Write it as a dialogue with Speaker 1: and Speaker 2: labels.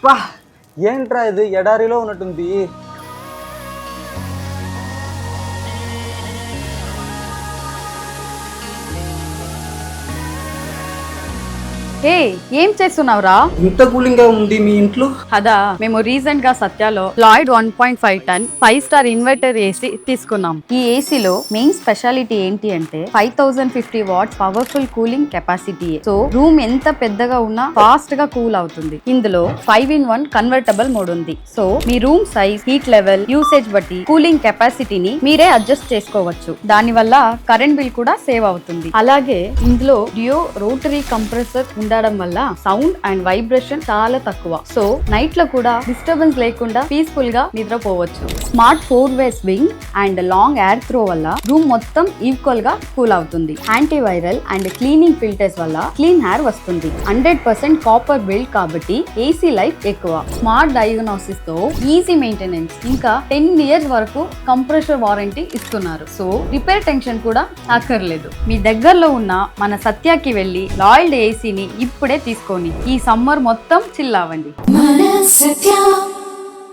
Speaker 1: పా ఏంట్రా ఇది ఎడారిలో ఉన్నట్టుంది.
Speaker 2: హే, ఏం చేస్తున్నావురా?
Speaker 1: ఇంత కూలింగ్ గా ఉంది మీ ఇంట్లో.
Speaker 2: అదా, మేము రీసెంట్ గా సత్యాలో Lloyd 1.5 ton 5 star inverter AC తీసుకున్నాం. ఈ ఏసీలో మెయిన్ స్పెషాలిటీ ఏంటి అంటే 5050 watts powerful cooling capacity. So room ఎంత పెద్దగా ఉన్నా ఫాస్ట్ గా కూల్ అవుతుంది. ఇందులో 5-in-1 కన్వర్టబుల్ మోడ్ ఉంది. సో మీ room size, heat level, usage బట్టి కూలింగ్ కెపాసిటీని మీరే అడ్జస్ట్ చేసుకోవచ్చు. దాని వల్ల కరెంట్ బిల్ కూడా సేవ్ అవుతుంది. అలాగే ఇందులో డియో రోటరీ కంప్రెసర్ ఉండడం వల్ల సౌండ్ అండ్ వైబ్రేషన్ చాలా తక్కువ. సో నైట్ లో కూడా డిస్టర్బెన్స్ లేకుండా పీస్ఫుల్ గా నిద్రపోవచ్చు. Smart 4-way swing and long air throw వల్ల రూమ్ మొత్తం ఈక్వల్ గా కూల్ అవుతుంది. యాంటీవైరల్ అండ్ క్లీనింగ్ ఫిల్టర్స్ వల్ల క్లీన్ ఎయిర్ వస్తుంది. 100% కాపర్ బిల్డ్ కాబట్టి ఏసీ లైఫ్ ఎక్కువ. స్మార్ట్ డయాగ్నోసిస్ తో ఈజీ మెయింటెనెన్స్, ఇంకా 10 years వరకు కంప్రెసర్ వారంటీ ఇస్తున్నారు. సో రిపేర్ టెన్షన్ కూడా అక్కర్లేదు. మీ దగ్గరలో ఉన్న మన సత్యాకి వెళ్లి లాయిడ్ ఏసీని ఇప్పుడే తీసుకోండి. ఈ సమ్మర్ మొత్తం చిల్ అవ్వండి.